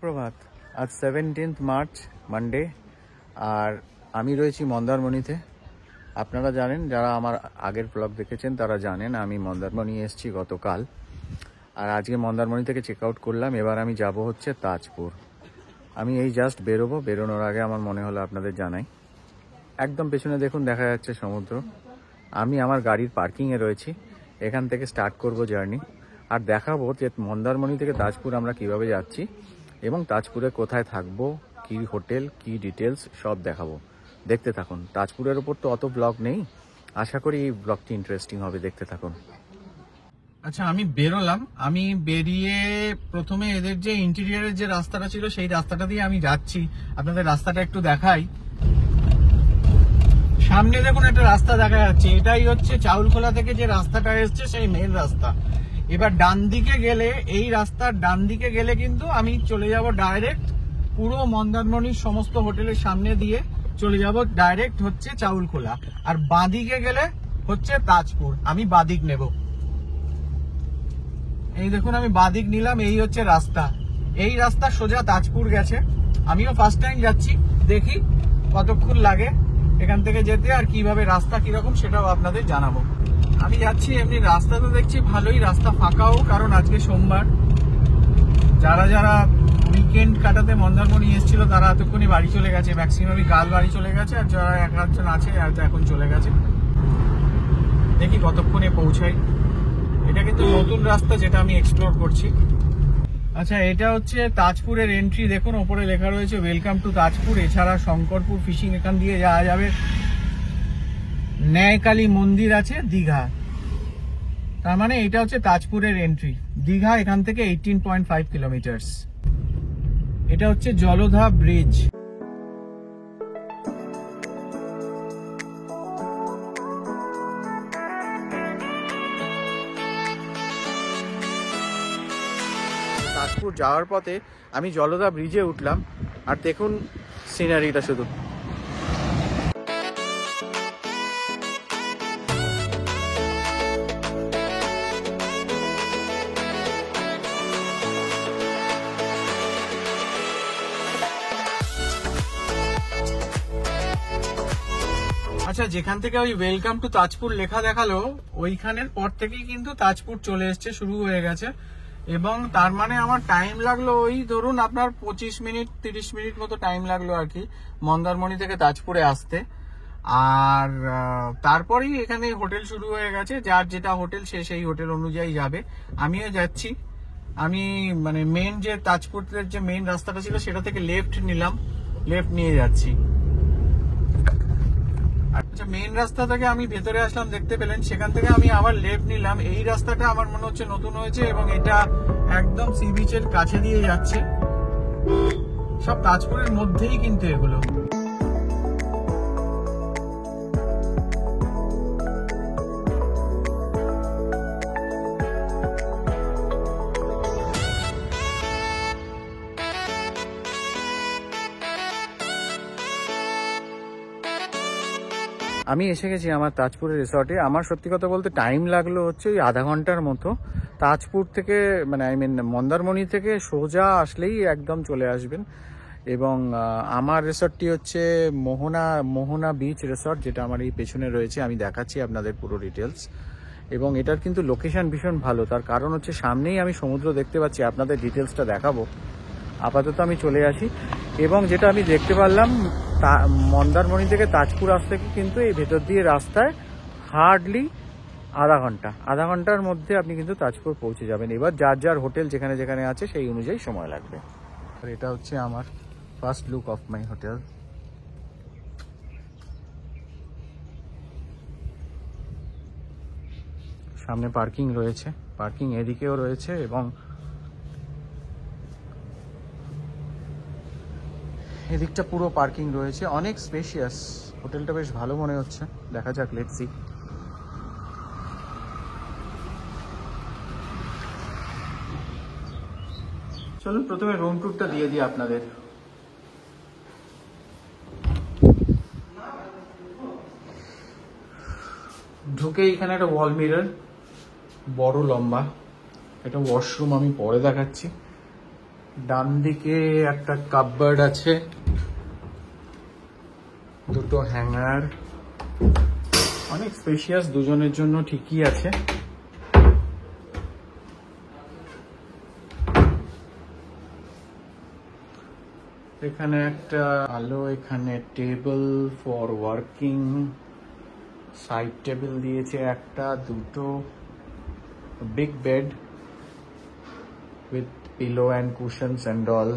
সুপ্রভাত। আজ 17 March Monday, আর আমি রয়েছি মন্দারমণিতে। আপনারা জানেন, যারা আমার আগের ব্লগ দেখেছেন তারা জানেন আমি মন্দারমণি এসেছি গতকাল, আর আজকে মন্দারমণি থেকে চেক আউট করলাম। এবার আমি যাব হচ্ছে তাজপুর। আমি এই জাস্ট বেরোনোর আগে আমার মনে হলো আপনাদের জানাই। একদম পেছনে দেখুন দেখা যাচ্ছে সমুদ্র। আমি আমার গাড়ির পার্কিংয়ে রয়েছি, এখান থেকে স্টার্ট করব জার্নি, আর দেখাবো যে মন্দারমণি থেকে তাজপুর আমরা কিভাবে যাচ্ছি এবং তাজপুরে কোথায় থাকবো, কি হোটেল, কি ডিটেলস সব দেখাবো। দেখতে থাকুন। তাজপুরের ওপর তো অত ব্লগ নেই, আশা করি এই ব্লগটি ইন্টারেস্টিং হবে, দেখতে থাকুন। আচ্ছা, আমি বেরোলাম। আমি বেরিয়ে প্রথমে এদের যে ইন্টেরিয়ারের যে রাস্তাটা ছিল সেই রাস্তাটা দিয়ে আমি যাচ্ছি। আপনাদের রাস্তাটা একটু দেখাই। সামনে দেখুন একটা রাস্তা দেখা যাচ্ছে, এটাই হচ্ছে চাউলখোলা থেকে যে রাস্তাটা এসছে সেই মেন রাস্তা। এবার ডান দিকে গেলে, এই রাস্তার ডান দিকে গেলে কিন্তু আমি চলে যাব ডাইরেক্ট পুরো মন্দারমণির সমস্ত হোটেলের সামনে দিয়ে চলে যাব ডাইরেক্ট হচ্ছে চাউলখোলা, আর বাঁদিকে গেলে হচ্ছে তাজপুর। আমি বাঁদিক নেব। এই দেখুন আমি বাঁদিক নিলাম, এই হচ্ছে রাস্তা। এই রাস্তা সোজা তাজপুর গেছে। আমিও ফার্স্ট টাইম যাচ্ছি, দেখি কতক্ষণ লাগে এখান থেকে যেতে, আর কিভাবে রাস্তা কিরকম সেটাও আপনাদের জানাবো। আমি যাচ্ছি, এমনি রাস্তা তো দেখছি ভালোই, রাস্তা ফাঁকাও, কারণ আজকে সোমবার। যারা যারা উইকেন্ড কাটাতে মন্দারমণি এসেছিল তারা এতক্ষণই বাড়ি চলে গেছে, ম্যাক্সিমামই গাল বাড়ি চলে গেছে, আর যারা এক আধজন আছে হয়তো এখন চলে গেছে। দেখি কতক্ষণে পৌঁছাই। এটা কিন্তু নতুন রাস্তা যেটা আমি এক্সপ্লোর করছি। আচ্ছা, এটা হচ্ছে তাজপুরের এন্ট্রি। দেখুন ওপরে লেখা রয়েছে ওয়েলকাম টু তাজপুর। এছাড়া শঙ্করপুর ফিশিং এখান দিয়ে যাওয়া যাবে। ন্যায়কালী মন্দির আছে দীঘা, তার মানে এটা হচ্ছে তাজপুরের এন্ট্রি। দীঘা এখান থেকে 18.5 কিলোমিটার। এটা হচ্ছে জলধা ব্রিজ। তাজপুর যাওয়ার পথে আমি জলধা ব্রিজে উঠলাম, আর দেখুন সিনারিটা শুধু। আচ্ছা, যেখান থেকে ওই ওয়েলকাম টু তাজপুর লেখা দেখালো ওইখানের পর থেকেই কিন্তু তাজপুর চলে এসছে, শুরু হয়ে গেছে। এবং তার মানে আমার টাইম লাগলো ওই ধরুন আপনার 25 মিনিট 30 মিনিট মতো টাইম লাগলো আর কি মন্দারমণি থেকে তাজপুরে আসতে। আর তারপরেই এখানে হোটেল শুরু হয়ে গেছে, যার যেটা হোটেল সে সেই হোটেল অনুযায়ী যাবে। আমিও যাচ্ছি। আমি মানে মেন যে তাজপুরের যে মেন রাস্তাটা ছিল সেটা থেকে লেফট নিলাম, লেফট নিয়ে যাচ্ছি। আচ্ছা, মেন রাস্তা থেকে আমি ভেতরে আসলাম, দেখতে পেলেন, সেখান থেকে আমি আবার লেফট নিলাম। এই রাস্তাটা আমার মনে হচ্ছে নতুন হয়েছে এবং এটা একদম সি বিচের কাছে দিয়ে যাচ্ছে। সব তাজপুরের মধ্যেই কিন্তু এগুলো। আমি এসে গেছি আমার তাজপুরের রিসর্টে। আমার সত্যি কথা বলতে টাইম লাগলো হচ্ছে ওই আধা ঘন্টার মতো। তাজপুর থেকে মানে মন্দারমণি থেকে সোজা আসলেই একদম চলে আসবেন। এবং আমার রিসর্টটি হচ্ছে মোহনা বিচ রিসর্ট, যেটা আমার এই পেছনে রয়েছে। আমি দেখাচ্ছি আপনাদের পুরো ডিটেলস। এবং এটার কিন্তু লোকেশন ভীষণ ভালো, তার কারণ হচ্ছে সামনেই আমি সমুদ্র দেখতে পাচ্ছি। আপনাদের ডিটেলসটা দেখাবো। আপাতত আমি চলে আসি। এবং যেটা আমি দেখতে পারলাম, মন্দারমণি থেকে তাজপুর আসতে কিন্তু এই ভেতর দিয়ে রাস্তায় হার্ডলি আধা ঘন্টার মধ্যে আপনি কিন্তু তাজপুর পৌঁছে যাবেন। এবার যার যার হোটেল যেখানে যেখানে আছে সেই অনুযায়ী সময় লাগবে। আর এটা হচ্ছে আমার first look of my hotel. সামনে পার্কিং রয়েছে, পার্কিং এদিকেও রয়েছে এবং এদিকটা পুরো পার্কিং রয়েছে। অনেক স্পেশিয়াস হোটেলটা, বেশ ভালো মনে হচ্ছে। দেখা যাক, লেটস সি। চলুন প্রথমে রুম ট্যুরটা দিয়ে দিই আপনাদের। ঢুকে এখানে একটা ওয়াল মিরর, বড় লম্বা। এটা ওয়াশরুম, আমি পরে দেখাচ্ছি। ডান দিকে একটা কাপবোর্ড আছে, দুটো হ্যাঙ্গার, অনেক স্পেশিয়াস, দুজনের জন্য ঠিকই আছে। এখানে একটা আলো, এখানে table for working, side table দিয়েছে একটা, দুটো, big bed with pillow and Kushans and all,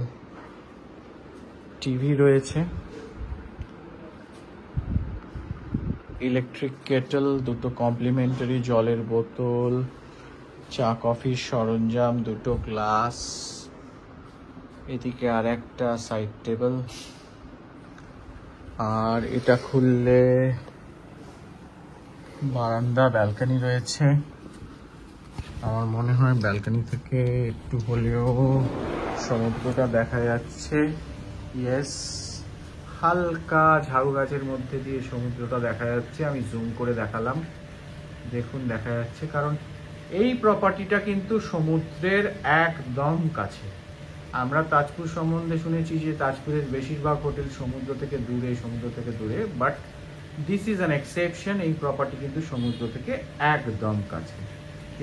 TV রয়েছে, ইলেকট্রিক কেটল, দুটো কমপ্লিমেন্টারি জলের বোতল, চা কফির সরঞ্জাম, দুটো গ্লাস, এদিকে আর একটা সাইড টেবিল। আর এটা খুললে বারান্দা, ব্যালকনি রয়েছে। আমার মনে হয় ব্যালকনি থেকে একটু হলেও সমুদ্রটা দেখা যাচ্ছে। ইয়েস, হালকা ঝাউ গাছের মধ্যে দিয়ে সমুদ্রটা দেখা যাচ্ছে। আমি জুম করে দেখালাম, দেখুন দেখা যাচ্ছে, কারণ এই প্রপার্টিটা কিন্তু সমুদ্রের একদম কাছে। আমরা তাজপুর সম্বন্ধে শুনেছি যে তাজপুরের বেশিরভাগ হোটেল সমুদ্র থেকে দূরে, but this is an exception. এই প্রপার্টি কিন্তু সমুদ্র থেকে একদম কাছে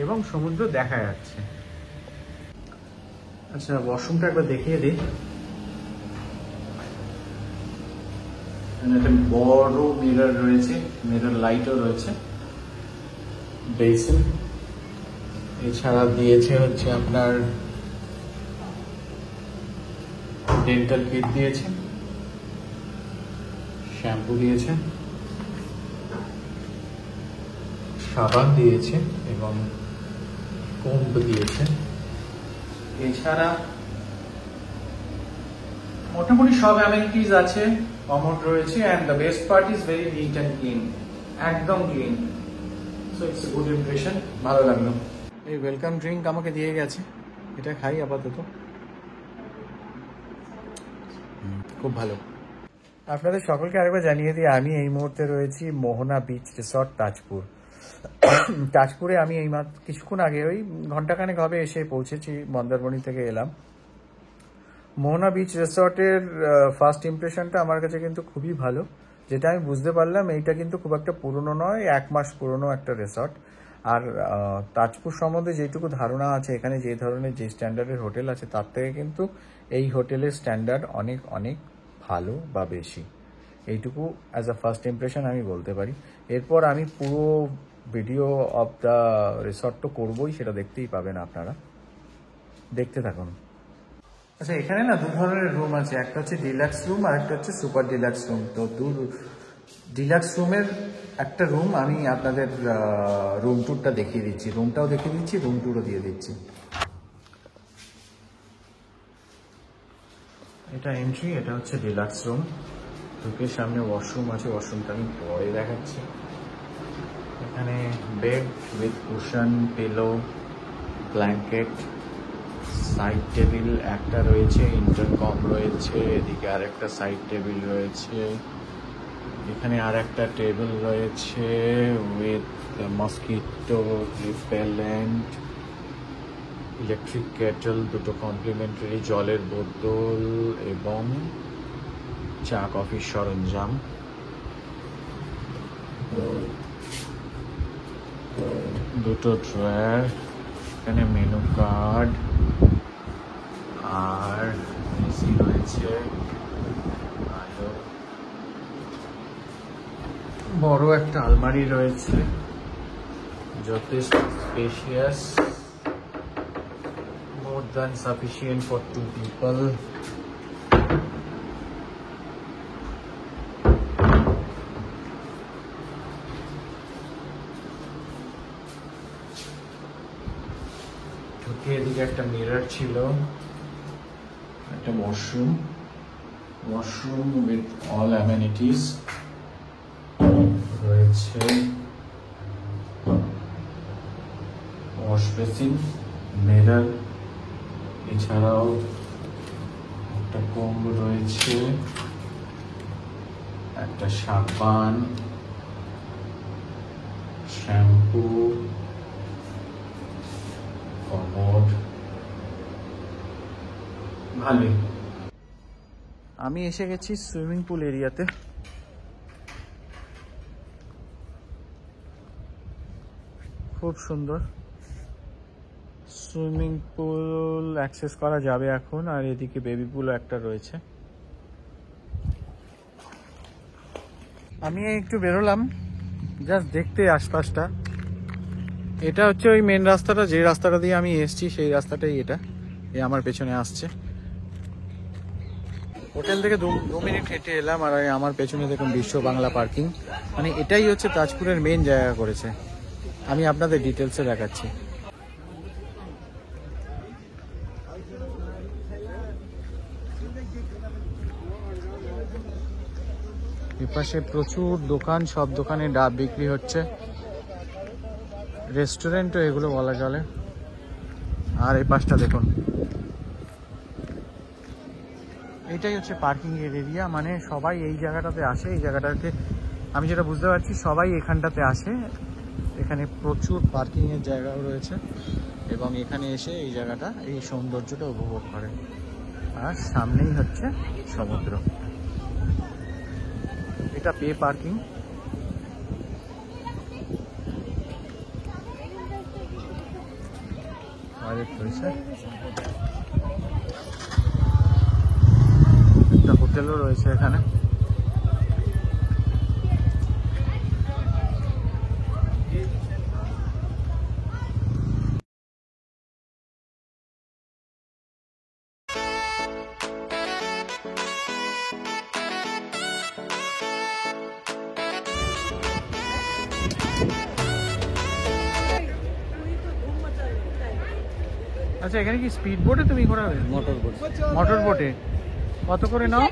এবং সমুদ্র দেখা যাচ্ছে। আচ্ছা, ওয়াশরুমটা একবার দেখিয়ে দিই। একটা বড় মিরর রয়েছে, মিরর লাইটও রয়েছে, বেসিন, এছাড়া দিয়েছে হচ্ছে আপনার ডেন্টাল কিট দিয়েছে, শ্যাম্পু দিয়েছে, সাবান দিয়েছে এবং কোম্ব দিয়েছে। এছাড়া মোটামুটি সব অ্যামেনিটিজ আছে, কমোড রয়েছে, and the best part is very neat and clean, একদম clean. So it's a good impression, ভালো লাগলো। এই ওয়েলকাম ড্রিঙ্ক আমাকে দিয়ে গেছে, এটা খাই আপাতত, খুব ভালো। আপনাদের সকলকে আরেকবার জানিয়ে দিই, আমি এই মুহূর্তে রয়েছি মোহনা বিচ রিসর্ট, তাজপুর। তাজপুরে আমি এই মাত্র কিছুক্ষণ আগে, ওই ঘন্টাখানেক হবে এসে পৌঁছেছি, মন্দারমণি থেকে এলাম। মোহনা বিচ রিসর্টের ফার্স্ট ইমপ্রেশনটা আমার কাছে কিন্তু খুবই ভালো। যেটা আমি বুঝতে পারলাম, এইটা কিন্তু খুব একটা পুরনো নয়, 1 মাস পুরনো একটা রিসর্ট। আর তাজপুর সম্বন্ধে যেটুকু ধারণা আছে, এখানে যে ধরনের যে স্ট্যান্ডার্ডের হোটেল আছে, তার থেকে কিন্তু এই হোটেলের স্ট্যান্ডার্ড অনেক অনেক ভালো বা বেশি। এইটুকু অ্যাজ আ ফার্স্ট ইমপ্রেশন আমি বলতে পারি। এরপর আমি পুরো ভিডিও অফ দ্য রিসর্ট তো করবোই, সেটা দেখতেই পাবেন আপনারা, দেখতে থাকুন। আচ্ছা, এখানে না দু ধরনের রুম আছে, একটা হচ্ছে ডিলাক্স রুম আর একটা হচ্ছে সুপার ডিলাক্স রুম। তো ডিলাক্স রুমের একটা রুম আমি আপনাদের রুম ট্যুরটা দেখিয়ে দিচ্ছি, রুমটাও দেখিয়ে দিচ্ছি, রুম ট্যুরও দিয়ে দিচ্ছি। এটা এন্ট্রি, এটা হচ্ছে ডিলাক্স রুম। ঢুকে সামনে ওয়াশরুম আছে, ওয়াশরুমটা আমি পরে দেখাচ্ছি। এখানে bed with cushion, pillow, blanket, side table একটা রয়েছে, ইন্টারকম রয়েছে, এদিকে আর একটা সাইড টেবিল রয়েছে, এখানে আর একটা টেবিল রয়েছে with mosquito repellent, electric Kettle, দুটো কমপ্লিমেন্টারি জলের বোতল এবং চা কফির সরঞ্জাম, দুটো ড্রয়ার, এখানে মেনু কার্ড, আর এসি রয়েছে, আলো, বড় একটা আলমারি রয়েছে, যথেষ্ট spacious, more than sufficient for 2 people। ঢুকে এদিকে একটা মিরর ছিল, একটা ওয়াশরুম উইথ অল অ্যামেনিটিস রয়েছে, ওয়াশ বেসিন, মিরর, এছাড়াও একটা কোম্ব রয়েছে, একটা সাবান, শ্যাম্পু, কমোড, ভালোই। আমি এসে গেছি সুইমিং পুল এরিয়াতে। খুব সুন্দর সুইমিং পুল অ্যাক্সেস করা যাবে এখন। আর এদিকে বেবি পুলও একটা রয়েছে। আমি একটু বেরোলাম জাস্ট দেখতে আশপাশটা। এটা হচ্ছে ওই মেন রাস্তাটা, যে রাস্তাটা দিয়ে আমি এসেছি সেই রাস্তাটাই এটা। এই আমার পেছনে আসছে। হোটেল থেকে 2 মিনিট হেঁটে এলাম আর আমার পেছনে দেখুন বিশ্ব বাংলা পার্কিং। মানে এটাই হচ্ছে তাজপুরের মেন জায়গা করেছে। আমি আপনাদের ডিটেলসে দেখাচ্ছি। এপাশে প্রচুর দোকান, সব দোকানে ডাব বিক্রি হচ্ছে। রেস্টুরেন্টও এগুলো বলা চলে। আর এই পাশটা দেখুন, এটাই হচ্ছে পার্কিং এর এরিয়া। মানে সবাই এই জায়গাটাতে আসে। এই জায়গাটাতে আমি যেটা বুঝতে পারছি সবাই এখানটাতে আসে। এখানে প্রচুর পার্কিং এর জায়গাও রয়েছে এবং এখানে এসে এই জায়গাটা, এই সৌন্দর্যটা উপভোগ করে। আর সামনেই হচ্ছে সমুদ্র। এটা পে পার্কিং। একটা হোটেলও রয়েছে এখানে। আচ্ছা, এখানে কি স্পিড বোটে তুমি ঘোরাবে? মোটর বোটে কত করে নাও?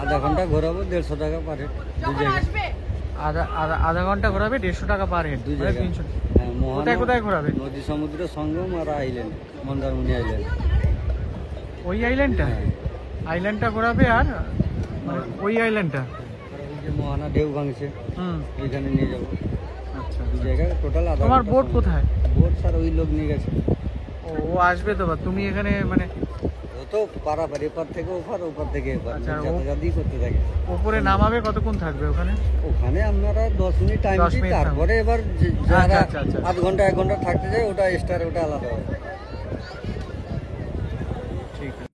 আধা ঘন্টা ঘোরাবো 150 টাকা পার হেড। আধা ঘন্টা ঘোরাবে 150 টাকা পার হেড। 300। কোথায় কোথায় ঘোরাবে? নদী সমুদ্র সঙ্গম আর আইল্যান্ড, মন্দারমণি আইল্যান্ড। ওই আইল্যান্ডটা? আইল্যান্ডটা ঘোরাবে আর মানে ওই আইল্যান্ডটা যে মোহনা ঢেউ ভাঙছে ওইখানে নিয়ে যাবো। আচ্ছা, দুই জায়গায় টোটাল আধা। তোমার বোট কোথায়? বোট স্যার ওই লোক নিয়ে গেছে। ও আসবে তো, তুমি এখানে মানে ও তো পারাপার, এপার থেকে ওপার, ওপার থেকে এপার, আচ্ছা, যাতায়াতই করতে থাকে। উপরে নামাবে কতক্ষণ থাকবে ওখানে? ওখানে আপনারা 10 মিনিট টাইম দিই, তারপরে এবার যারা আধ ঘন্টা 1 ঘন্টা থাকতে যায় ওটা এক্সট্রা, ওটা আলাদা হবে। ঠিক আছে।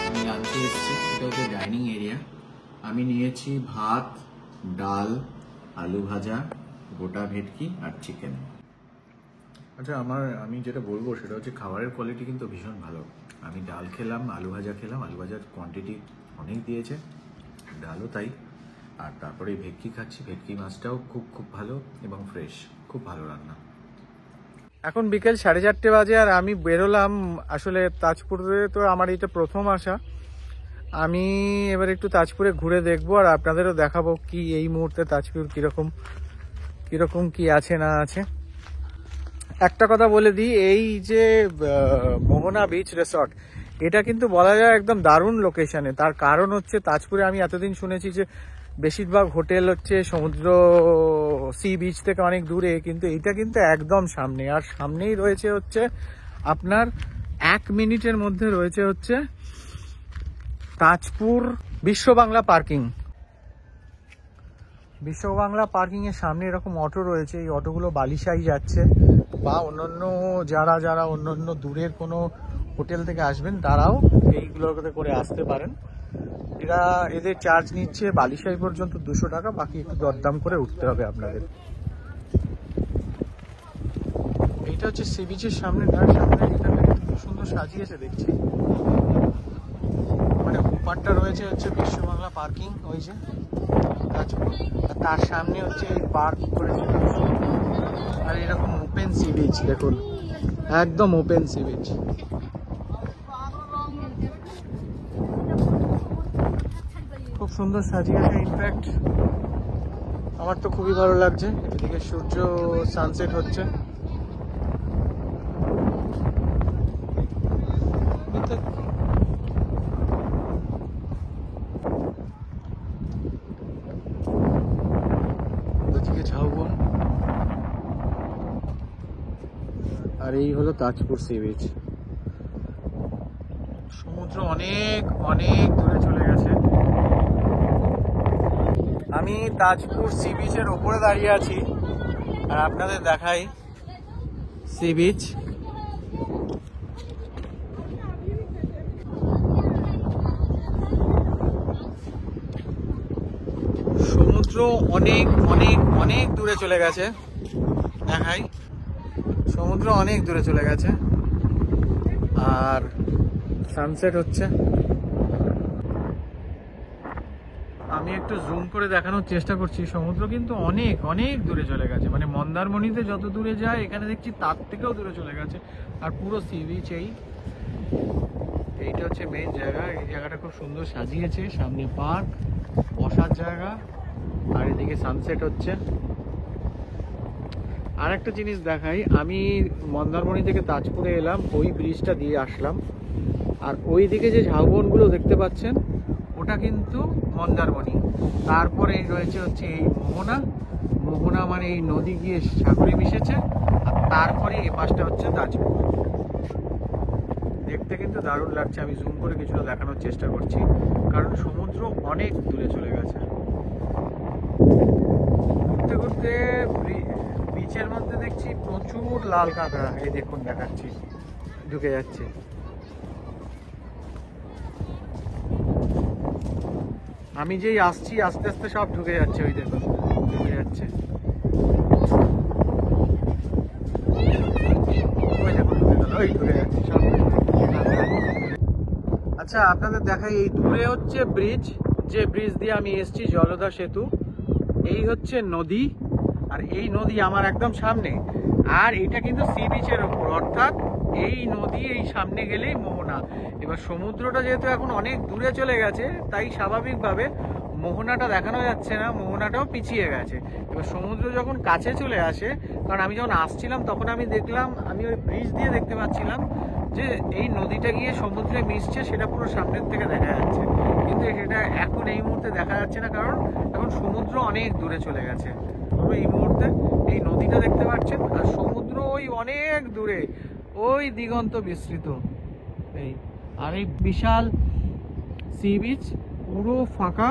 আমি আনতে এসেছি, এটা হচ্ছে ডাইনিং এরিয়া। আমি নিয়েছি ভাত, ডাল, আলু ভাজা, গোটা ভেটকি আর চিকেন। আচ্ছা, আমি যেটা বলবো সেটা হচ্ছে খাবারের কোয়ালিটি কিন্তু ভীষণ ভালো। আমি ডাল খেলাম, আলু ভাজা খেলাম, আলু ভাজার কোয়ান্টিটি অনেক দিয়েছে, ডালও তাই। আর তারপরে ভেটকি খাচ্ছি, ভেটকি মাছটাও খুব খুব ভালো এবং ফ্রেশ, খুব ভালো রান্না। এখন বিকেল 4:30 বাজে আর আমি বেরোলাম। আসলে তাজপুরে তো আমার এটা প্রথম আসা। আমি এবার একটু তাজপুরে ঘুরে দেখবো আর আপনাদেরও দেখাবো কি এই মুহূর্তে তাজপুর কিরকম কি আছে না আছে। একটা কথা বলে দিই, এই যে মোহনা বিচ রিসর্ট, এটা কিন্তু বলা যায় একদম দারুণ লোকেশনে। তার কারণ হচ্ছে তাজপুরে আমি এতদিন শুনেছি যে বেশিরভাগ হোটেল হচ্ছে সমুদ্র, সি বিচ থেকে অনেক দূরে, কিন্তু এটা কিন্তু একদম সামনে। আর সামনেই রয়েছে হচ্ছে আপনার 1 মিনিটের মধ্যে রয়েছে হচ্ছে তাজপুর বিশ্ব বাংলা পার্কিং। বিশ্ব বাংলা পার্কিং এর সামনে এরকম অটো রয়েছে। এই অটোগুলো বালিশাই যাচ্ছে বা অন্যান্য যারা অন্যান্য দূরের কোনো হোটেল থেকে আসবেন তারাও এইগুলোতে করে আসতে পারেন। এদের চার্জ নিচ্ছে বালিশাই পর্যন্ত 200 টাকা, বাকি একটু দরদাম করে উঠতে হবে আপনাদের। এইটা হচ্ছে সি বিচের সামনে, তার সামনে এখানে খুব সুন্দর সাজিয়েছে দেখছি। মানে ওপারটা রয়েছে হচ্ছে বিশ্ব বাংলা পার্কিং, ওই যে তার সামনে হচ্ছে এই পার্ক করেছে। আর এরকম ওপেন সি বিচ দেখুন, একদম ওপেন সি বিচ। খুব সুন্দর সাজিয়েছে। ইনফ্যাক্ট আমার তো খুবই ভালো লাগছে। এদিকে সূর্য সানসেট হচ্ছে। আর এই হলো তাজপুর সি বিচ। সমুদ্র অনেক অনেক দূরে চলে গেছে। আমি তাজপুর সি বিচের ওপরে দাঁড়িয়ে আছি আর আপনাদের দেখাই সি বিচ। সমুদ্র অনেক অনেক অনেক দূরে চলে গেছে, দেখাই সমুদ্র অনেক দূরে চলে গেছে আর সানসেট হচ্ছে। আমি একটু জুম করে দেখানোর চেষ্টা করছি, সমুদ্র কিন্তু অনেক অনেক দূরে চলে গেছে, মানে মন্দারমণিতে যত দূরে যায় এখানে দেখছি তার থেকেও দূরে চলে গেছে। আর পুরো সি বিচ এইটা হচ্ছে মেইন জায়গা। এই জায়গাটা খুব সুন্দর সাজিয়েছে, সামনে পার্ক, বসার জায়গা, আর এদিকে সানসেট হচ্ছে। আর একটা জিনিস দেখাই, আমি মন্দারমণি থেকে তাজপুরে এলাম, ওই ব্রিজটা দিয়ে আসলাম, আর ওই দিকে যে ঝাউবনগুলো দেখতে পাচ্ছেন ওটা কিন্তু মন্দারমণি। তারপরে রয়েছে হচ্ছে এই মোহনা, মোহনা মানে এই নদী গিয়ে সাগরে মিশেছে, আর তারপরে এই পাশটা হচ্ছে তাজপুর। দেখতে কিন্তু দারুণ লাগছে। আমি জুম করে কিছুটা দেখানোর চেষ্টা করছি, কারণ সমুদ্র অনেক দূরে চলে গেছে। ঘুরতে ঘুরতে বিচের মধ্যে দেখছি প্রচুর লাল কাঁকড়া, এই দেখুন দেখাচ্ছি, ঢুকে যাচ্ছে। আমি যেই আসছি আস্তে আস্তে সব ঢুকে যাচ্ছে, ওই দেখুন ঢুকে যাচ্ছে, ওই দেখুন ঢুকে গেল, ওই ঢুকে যাচ্ছে সব। আচ্ছা আপনাদের দেখাই, এই দূরে হচ্ছে ব্রিজ, যে ব্রিজ দিয়ে আমি এসছি, জলধা সেতু। এই হচ্ছে নদী, আর এই নদী আমার একদম সামনে, আর এটা কিন্তু সি বিচের ওপর, অর্থাৎ এই নদী এই সামনে গেলেই মোহনা। এবার সমুদ্রটা যেহেতু এখন অনেক দূরে চলে গেছে, তাই স্বাভাবিকভাবে মোহনাটা দেখানো যাচ্ছে না, মোহনাটাও পিছিয়ে গেছে। এবার সমুদ্র যখন কাছে চলে আসে, কারণ আমি যখন আসছিলাম তখন আমি দেখলাম, আমি ওই ব্রিজ দিয়ে দেখতে পাচ্ছিলাম যে এই নদীটা গিয়ে সমুদ্রে মিশছে, সেটা পুরো সামনের থেকে দেখা যাচ্ছে, কিন্তু সেটা এখন এই মুহূর্তে দেখা যাচ্ছে না, কারণ এখন সমুদ্র অনেক দূরে চলে গেছে। তবে এই মুহূর্তে এই নদীটা দেখতে পাচ্ছেন, আর সমুদ্র ওই অনেক দূরে, ওই দিগন্ত বিস্তৃত। এই আর এই বিশাল সি বিচ পুরো ফাঁকা,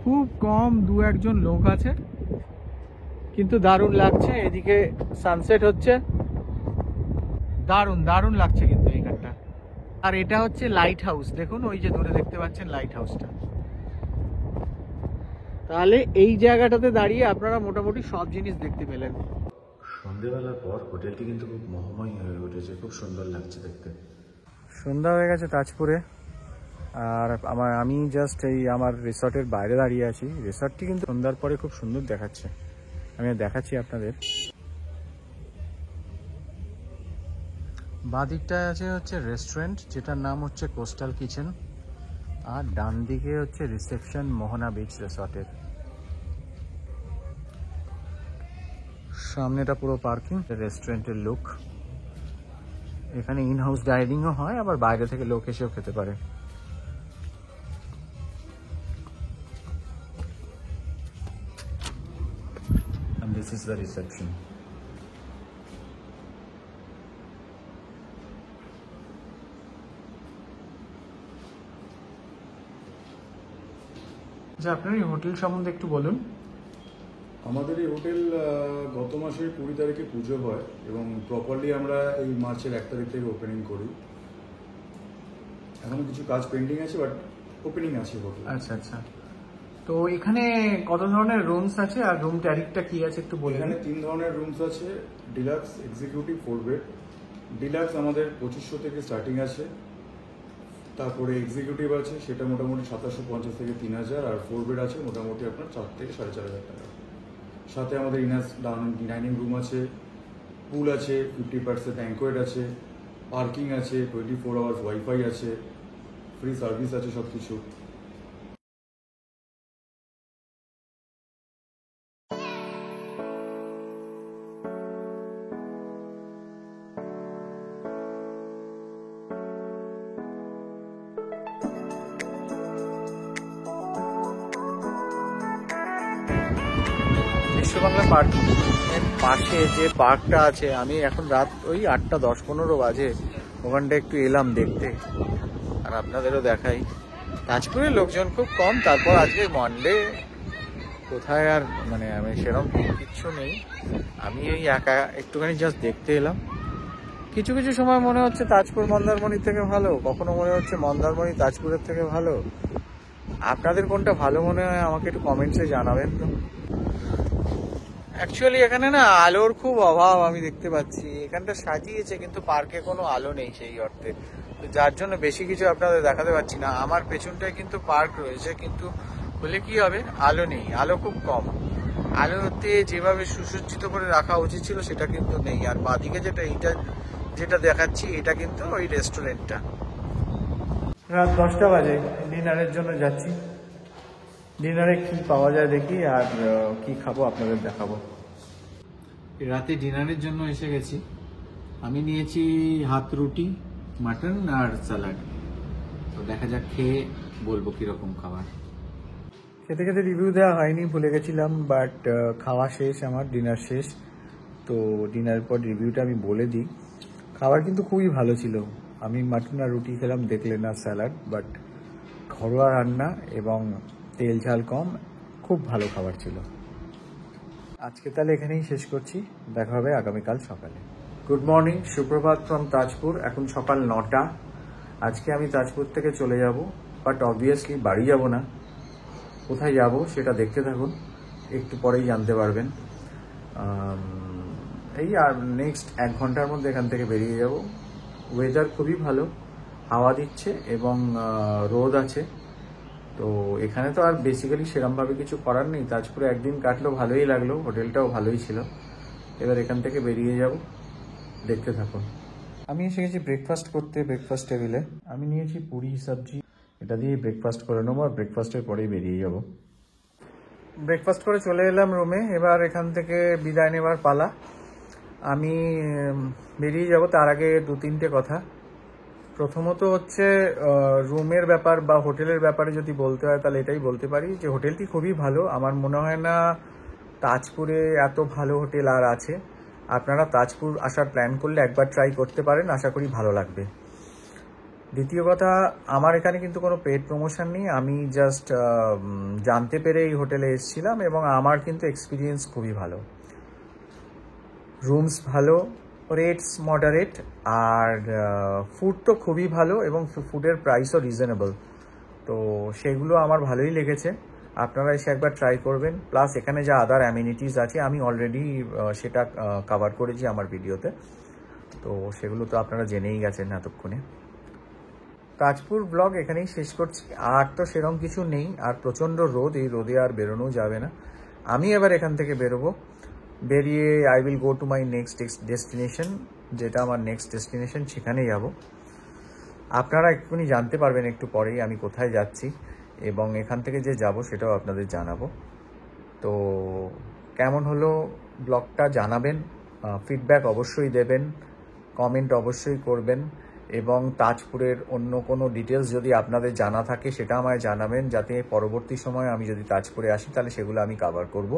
খুব কম দু একজন লোক আছে, কিন্তু দারুণ লাগছে। এদিকে সানসেট হচ্ছে, দারুণ দারুণ লাগছে কিন্তু এইখানটা। আর এটা হচ্ছে লাইট হাউস, দেখুন ওই যে দূরে দেখতে পাচ্ছেন লাইট হাউসটা। তাহলে এই জায়গাটাতে দাঁড়িয়ে আপনারা মোটামুটি সব জিনিস দেখতে পেলেন। সন্ধ্যেবেলার পর হোটেলটি কিন্তু খুব মহময় হয়ে উঠেছে, খুব সুন্দর লাগছে দেখতে। সন্ধ্যা হয়ে গেছে তাজপুরে, আর আমি জাস্ট এই আমার রিসর্টের বাইরে দাঁড়িয়ে আছি। রিসর্টটি কিন্তু সন্ধ্যার পরে খুব সুন্দর দেখাচ্ছে, আমি দেখাচ্ছি আপনাদের। বাঁ দিকটায় আছে হচ্ছে রেস্টুরেন্ট, যেটার নাম হচ্ছে কোস্টাল কিচেন, আর ডান দিকে হচ্ছে রিসেপশন মোহনা বিচ রিসর্টের। সামনেটা পুরো পার্কিং, রেস্টুরেন্টের লুক। এখানে ইন হাউস ডাইনিংও হয়, আবার বাইরে থেকে লোক এসেও খেতে পারে। And this is the reception. আচ্ছা আপনার এই হোটেল সম্বন্ধে একটু বলুন। আমাদের এই হোটেল গত মাসের 20 তারিখে পুজো হয় এবং প্রপারলি আমরা এই মার্চের 1 তারিখ থেকে ওপেনিং করি। এখনো কিছু কাজ পেন্ডিং আছে, বাট ওপেনিং আছে হোটেল। আচ্ছা আচ্ছা, তো এখানে কত ধরনের রুমস আছে আর রুম ট্যারিফটা কি আছে একটু বলবেন? এখানে 3 ধরনের রুমস আছে, ডিলাক্স, এক্সিকিউটিভ, 4 বেড। ডিলাক্স আমাদের 2500 থেকে স্টার্টিং আছে, তারপরে এক্সিকিউটিভ আছে, সেটা মোটামুটি 2750 থেকে 3000, আর 4 বেড আছে মোটামুটি আপনার 4 থেকে 4500 টাকা। সাথে আমাদের ইনার ডাইনিং রুম আছে, পুল আছে, 50% ব্যাঙ্কোয়েট আছে, পার্কিং আছে, 24 আওয়ার্স ওয়াইফাই আছে, ফ্রি সার্ভিস আছে সব কিছু। বিশ্ববাংলা পার্কিং স্টেশনের পাশে যে পার্কটা আছে, আমি এখন রাত ওই 8টা 10-15 বাজে, ওখানটা একটু এলাম দেখতে, আর আপনাদেরও দেখাই। তাজপুরের লোকজন খুব কম, তারপর আজকে মানডে, কোথায় আর মানে আমি সেরকম কিচ্ছু নেই, আমি এই একা একটুখানি জাস্ট দেখতে এলাম। কিছু কিছু সময় মনে হচ্ছে তাজপুর মন্দারমণির থেকে ভালো, কখনো মনে হচ্ছে মন্দারমণি তাজপুরের থেকে ভালো। আপনাদের কোনটা ভালো মনে হয় আমাকে একটু কমেন্টসে জানাবেন তো। অ্যাকচুয়ালি এখানে না আলোর খুব অভাব আমি দেখতে পাচ্ছি। এখানটা সাজিয়েছে কিন্তু পার্কে কোনো আলো নেই সেই অর্থে, তো যার জন্য বেশি কিছু আপনাদের দেখাতে পারছি না। আমার পেছনটায় কিন্তু পার্ক রয়েছে, কিন্তু বলে কি হবে, আলো নেই, আলো খুব কম। আলোতে যেভাবে সুসজ্জিত করে রাখা উচিত ছিল সেটা কিন্তু নেই। আর বাদিকে যেটা দেখাচ্ছি এটা কিন্তু ওই রেস্টুরেন্টটা। রাত 10টা বাজে, ডিনারের জন্য যাচ্ছি। ডিনারে কি পাওয়া যায় দেখি, আর কি খাবো আপনাদের দেখাবো। রাতে ডিনারের জন্য এসে গেছি। আমি নিয়েছি হাত রুটি, মাটন আর স্যালাড। তো দেখা যাক, খেয়ে বলবো কিরকম খাবার। খেতে খেতে রিভিউ দেওয়া হয়নি, ভুলে গেছিলাম, বাট খাওয়া শেষ, আমার ডিনার শেষ। তো ডিনারের পর রিভিউটা আমি বলে দিই। খাবার কিন্তু খুবই ভালো ছিল। আমি মাটন আর রুটি খেলাম, দেখলেন, না স্যালাড, বাট ঘরোয়া রান্না এবং তেল ঝাল কম, খুব ভালো খাবার ছিল। আজকে তাহলে এখানেই শেষ করছি, দেখা হবে আগামীকাল সকালে। গুড মর্নিং, সুপ্রভাত ফ্রম তাজপুর। এখন সকাল 9টা। আজকে আমি তাজপুর থেকে চলে যাব, বাট অবভিয়াসলি বাড়ি যাব না। কোথায় যাব সেটা দেখতে থাকুন, একটু পরেই জানতে পারবেন। এই আর নেক্সট 1 ঘন্টার মধ্যে এখান থেকে বেরিয়ে যাব। ওয়েদার খুবই ভালো, হাওয়া দিচ্ছে এবং রোদ আছে। তো এখানে তো আর বেসিক্যালি সেরমভাবে কিছু করার নেই। তাজপুরে একদিন কাটলো, ভালোই লাগলো, হোটেলটাও ভালোই ছিল। এবার এখান থেকে বেরিয়ে যাব, দেখতে থাকুন। আমি এসে গেছি ব্রেকফাস্ট করতে, ব্রেকফাস্ট টেবিলে। আমি নিয়েছি পুরি সবজি, এটা দিয়ে ব্রেকফাস্ট করে নেবো, আর ব্রেকফাস্টের পরেই বেরিয়ে যাব। ব্রেকফাস্ট করে চলে এলাম রুমে। এবার এখান থেকে বিদায় নেবার পালা। আমি বেরিয়ে যাব, তার আগে 2-3টে কথা। প্রথমত হচ্ছে রুমের ব্যাপার বা হোটেলের ব্যাপারে যদি বলতে হয় তাহলে এটাই বলতে পারি যে হোটেলটি খুবই ভালো। আমার মনে হয় না তাজপুরে এত ভালো হোটেল আর আছে। আপনারা তাজপুর আসার প্ল্যান করলে একবার ট্রাই করতে পারেন, আশা করি ভালো লাগবে। দ্বিতীয় কথা, আমার এখানে কিন্তু কোনো পেড প্রমোশন নেই, আমি জাস্ট জানতে পেরে এই হোটেলে এসেছিলাম এবং আমার কিন্তু এক্সপিরিয়েন্স খুবই ভালো। রুমস ভালো, রেটস মডারেট, আর ফুড তো খুবই ভালো এবং ফুডের প্রাইসও রিজনেবল। তো সেগুলো আমার ভালোই লেগেছে। আপনারা এসে একবার ট্রাই করবেন। প্লাস এখানে যা আদার অ্যামিনিটিস আছে আমি অলরেডি সেটা কভার করেছি আমার ভিডিওতে, তো সেগুলো তো আপনারা জেনেই গেছেন এতক্ষণে। তাজপুর ব্লগ এখানেই শেষ করছি। আর তো সেরকম কিছু নেই, আর প্রচণ্ড রোদ, এই রোদে আর বেরোনো যাবে না। আমি এবার এখান থেকে বেরোবো, বেরিয়ে I will go to my next destination, যেটা আমার নেক্সট ডেস্টিনেশন, সেখানে যাব। আপনারা একটুখানি জানতে পারবেন একটু পরেই আমি কোথায় যাচ্ছি, এবং এখান থেকে যে যাব সেটাও আপনাদের জানাবো। তো কেমন হলো ব্লগটা জানাবেন, ফিডব্যাক অবশ্যই দেবেন, কমেন্ট অবশ্যই করবেন, এবং তাজপুরের অন্য কোনো ডিটেলস যদি আপনাদের জানা থাকে সেটা আমায় জানাবেন, যাতে পরবর্তী সময় আমি যদি তাজপুরে আসি তাহলে সেগুলো আমি কভার করব।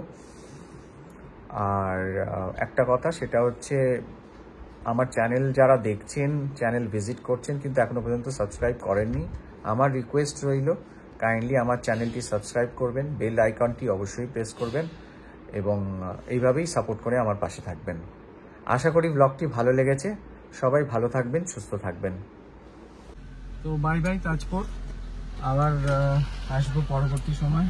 আর একটা কথা, সেটা হচ্ছে আমার চ্যানেল যারা দেখছেন, চ্যানেল ভিজিট করছেন কিন্তু এখনও পর্যন্ত সাবস্ক্রাইব করেননি, আমার রিকোয়েস্ট রইল কাইন্ডলি আমার চ্যানেলটি সাবস্ক্রাইব করবেন, বেল আইকনটি অবশ্যই প্রেস করবেন, এবং এইভাবেই সাপোর্ট করে আমার পাশে থাকবেন। আশা করি ব্লগটি ভালো লেগেছে। সবাই ভালো থাকবেন, সুস্থ থাকবেন। তো বাই বাই তাজপুর, আবার আসবো পরবর্তী সময়।